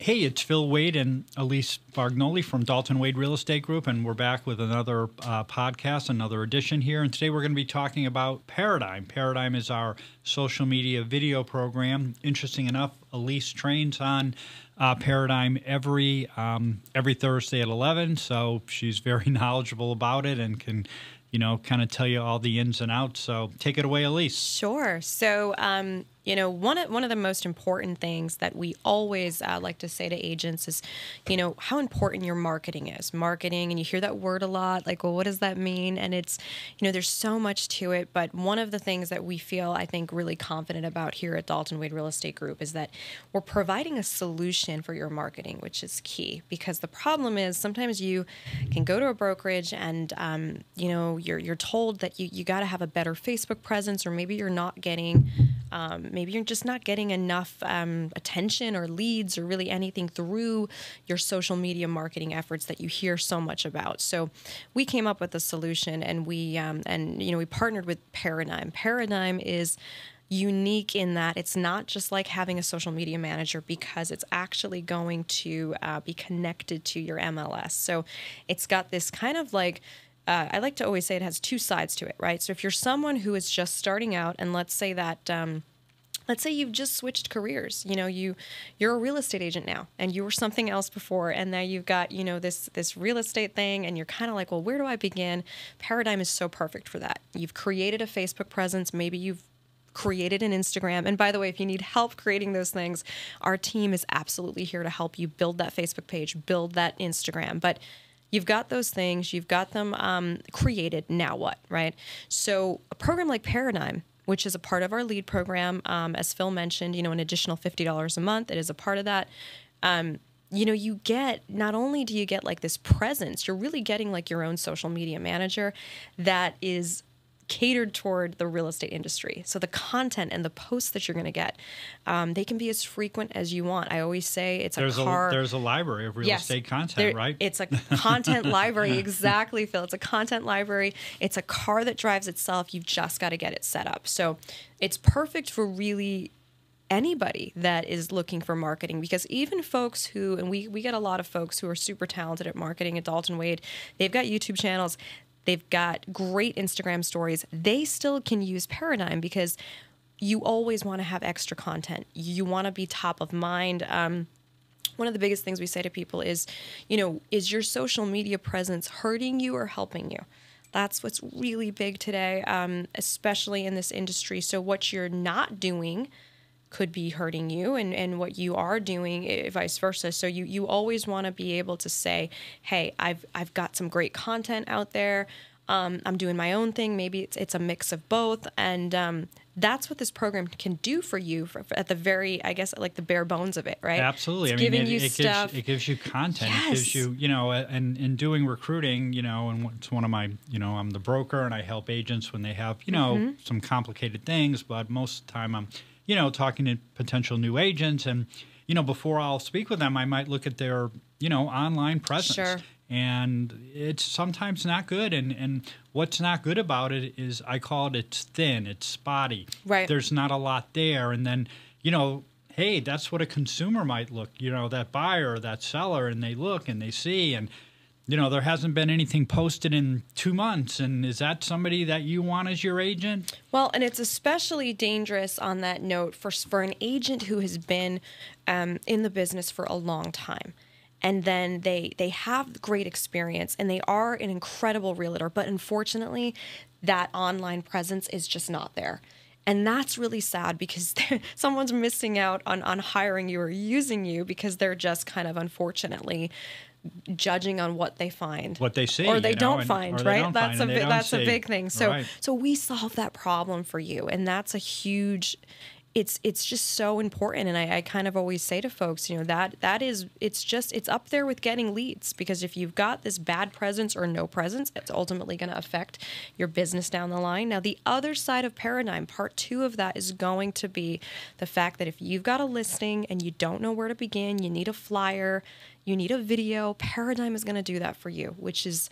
Hey, it's Phil Wade and Elise Bargnoli from Dalton Wade Real Estate Group, and we're back with another podcast, another edition here. And today we're going to be talking about Paradym. Paradym is our social media video program. Interesting enough, Elise trains on Paradym every Thursday at 11, so she's very knowledgeable about it and can, kind of tell you all the ins and outs. So take it away, Elise. Sure. So, one of the most important things that we always like to say to agents is, how important your marketing is. Marketing, and you hear that word a lot, like, well, what does that mean? And it's, there's so much to it. But one of the things that we feel, I think, really confident about here at Dalton Wade Real Estate Group is that we're providing a solution for your marketing, which is key. Because the problem is sometimes you can go to a brokerage and, you're told that you got to have a better Facebook presence, or maybe you're not getting maybe you're just not getting enough attention or leads or really anything through your social media marketing efforts that you hear so much about. So we came up with a solution, and we partnered with Paradym. Paradym is unique in that it's not just like having a social media manager, because it's actually going to be connected to your MLS. So it's got this kind of like, I like to always say it has two sides to it, right? So if you're someone who is just starting out, and let's say that, let's say you've just switched careers, you're a real estate agent now, and you were something else before, and now you've got, this real estate thing, and you're kind of like, well, where do I begin? Paradym is so perfect for that. You've created a Facebook presence, maybe you've created an Instagram. And by the way, if you need help creating those things, our team is absolutely here to help you build that Facebook page, build that Instagram. But you've got those things, you've got them created, now what, right? So a program like Paradym, which is a part of our lead program, as Phil mentioned, an additional $50 a month, it is a part of that. You get, not only do you get like this presence, you're really getting like your own social media manager that is catered toward the real estate industry. So the content and the posts that you're going to get, they can be as frequent as you want. I always say there's a library of real estate content, right? It's a content library. Exactly, Phil. It's a content library. It's a car that drives itself. You've just got to get it set up. So it's perfect for really anybody that is looking for marketing, because even folks who, and we get a lot of folks who are super talented at marketing at Dalton Wade, they've got YouTube channels, they've got great Instagram stories. They still can use Paradym, because you always want to have extra content. You want to be top of mind. One of the biggest things we say to people is, is your social media presence hurting you or helping you? That's what's really big today, especially in this industry. So what you're not doing could be hurting you, and what you are doing, vice versa. So you always want to be able to say, hey, I've got some great content out there. I'm doing my own thing. Maybe it's a mix of both. And that's what this program can do for you at the very, I guess, like the bare bones of it, right? Absolutely. It's giving you stuff. It gives you content. Yes. It gives you, and in doing recruiting, and it's one of my, I'm the broker, and I help agents when they have, some complicated things, but most of the time I'm, talking to potential new agents, and, before I'll speak with them, I might look at their, online presence. Sure. And it's sometimes not good. And what's not good about it is, I call it's thin, it's spotty. Right. There's not a lot there. And then, hey, that's what a consumer might look, that buyer, that seller, and they look and they see, and, there hasn't been anything posted in 2 months. And is that somebody that you want as your agent? Well, and it's especially dangerous on that note for an agent who has been in the business for a long time. And then they have great experience, and they are an incredible realtor. But unfortunately, that online presence is just not there. And that's really sad, because someone's missing out on hiring you or using you, because they're just kind of, unfortunately, judging on what they find, what they see, or they don't find, right? That's a big thing. So, right. So we solve that problem for you, and that's a huge. It's just so important, and I kind of always say to folks, it's up there with getting leads, because if you've got this bad presence or no presence, it's ultimately going to affect your business down the line. Now, the other side of Paradym, part 2 of that, is going to be the fact that if you've got a listing and you don't know where to begin, you need a flyer, you need a video, Paradym is going to do that for you, which is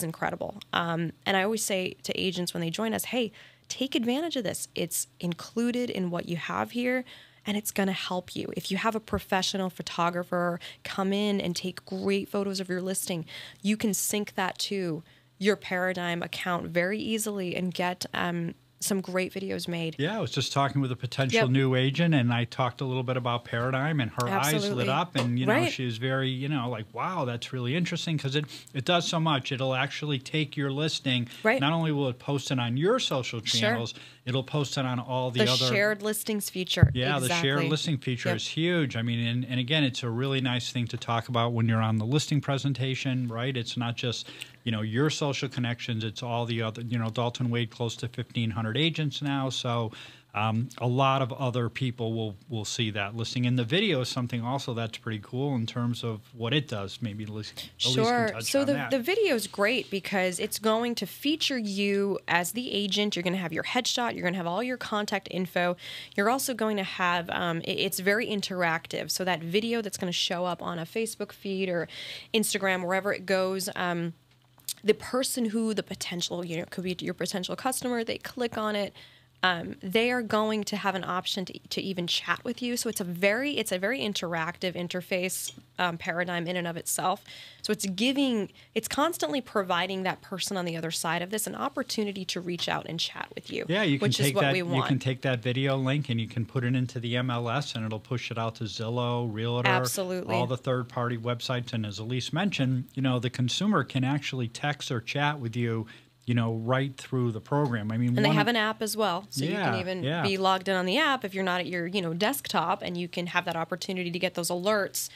incredible. And I always say to agents when they join us, hey, take advantage of this. It's included in what you have here. and it's going to help you. If you have a professional photographer come in and take great photos of your listing, you can sync that to your Paradym account very easily and get some great videos made. Yeah, I was just talking with a potential new agent, and I talked a little bit about Paradym, and her eyes lit up, and she was very, like, wow, that's really interesting, because it does so much. It'll actually take your listing. Not only will it post it on your social channels, it'll post it on all the other shared listings feature. Yeah, the shared listing feature is huge. I mean, and again, it's a really nice thing to talk about when you're on the listing presentation, right? It's not just your social connections, it's all the other, Dalton Wade, close to 1,500 agents now. So a lot of other people will see that listing. And the video is something also that's pretty cool in terms of what it does. Maybe Elise can touch so on that. The video is great because it's going to feature you as the agent. You're going to have your headshot. You're going to have all your contact info. You're also going to have, it's very interactive. So that video that's going to show up on a Facebook feed or Instagram, wherever it goes, the person who the potential, could be your potential customer, they click on it, they are going to have an option to even chat with you. So it's a very interactive interface, Paradym in and of itself. So it's constantly providing that person on the other side of this an opportunity to reach out and chat with you. Yeah, you can which is what we want. You can take that video link and you can put it into the MLS, and it'll push it out to Zillow, Realtor, all the third-party websites. And as Elise mentioned, the consumer can actually text or chat with you, right through the program. I mean, and they have an app as well, so you can even be be logged in on the app if you're not at your, desktop, and you can have that opportunity to get those alerts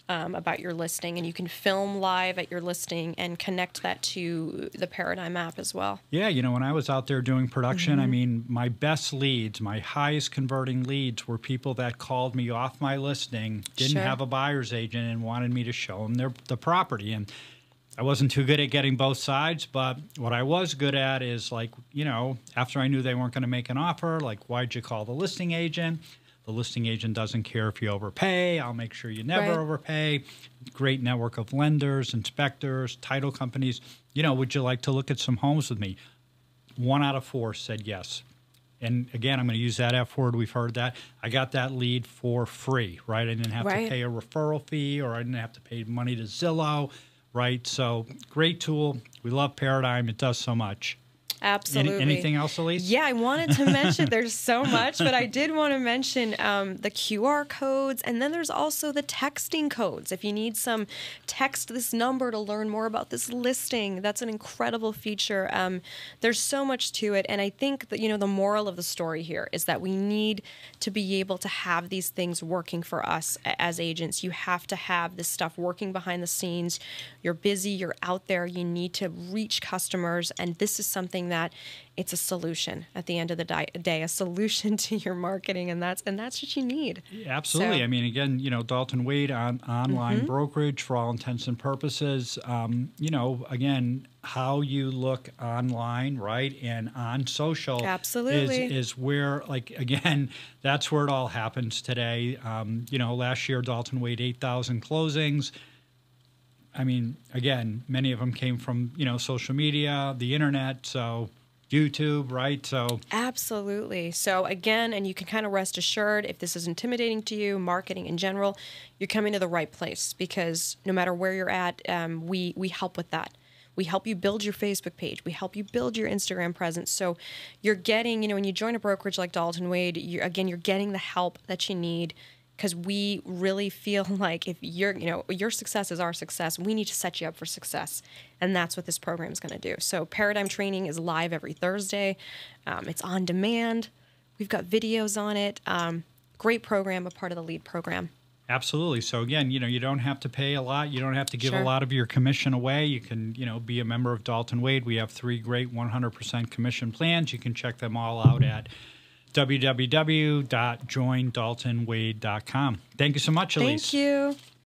about your listing, and you can film live at your listing and connect that to the Paradym app as well. Yeah, when I was out there doing production, I mean, my best leads, my highest converting leads were people that called me off my listing, didn't have a buyer's agent, and wanted me to show them the property. And I wasn't too good at getting both sides, but what I was good at is, like, after I knew they weren't going to make an offer, like, why'd you call the listing agent? The listing agent doesn't care if you overpay. I'll make sure you never overpay. Great network of lenders, inspectors, title companies. Would you like to look at some homes with me? 1 out of 4 said yes. And again, I'm going to use that F word. We've heard that. I got that lead for free, right? I didn't have to pay a referral fee, or I didn't have to pay money to Zillow. Right, so great tool. We love Paradym. It does so much. Absolutely. Anything else, Elise? Yeah, I wanted to mention, there's so much, but I did want to mention the QR codes, and then there's also the texting codes. If you need some, text this number to learn more about this listing. That's an incredible feature. There's so much to it, and I think that, the moral of the story here is that we need to be able to have these things working for us as agents. You have to have this stuff working behind the scenes. You're busy, you're out there, you need to reach customers, and this is something that it's a solution at the end of the day, a solution to your marketing, and that's what you need. Absolutely. So, I mean, again, Dalton Wade online brokerage for all intents and purposes. Again, how you look online, right, and on social is where, like, again, that's where it all happens today. Last year, Dalton Wade 8,000 closings. I mean, again, many of them came from, social media, the internet, so YouTube, right? So absolutely. So again, and you can kind of rest assured, if this is intimidating to you, marketing in general, you're coming to the right place, because no matter where you're at, we help with that. We help you build your Facebook page. We help you build your Instagram presence. So you're getting, when you join a brokerage like Dalton Wade, you're getting the help that you need, because we really feel like if your success is our success, we need to set you up for success. And that's what this program is going to do. So Paradym training is live every Thursday. It's on demand. We've got videos on it. Great program, a part of the LEAD program. Absolutely. So again, you don't have to pay a lot. You don't have to give a lot of your commission away. You can, be a member of Dalton Wade. We have 3 great 100% commission plans. You can check them all out at www.joindaltonwade.com. Thank you so much, Elise. Thank you.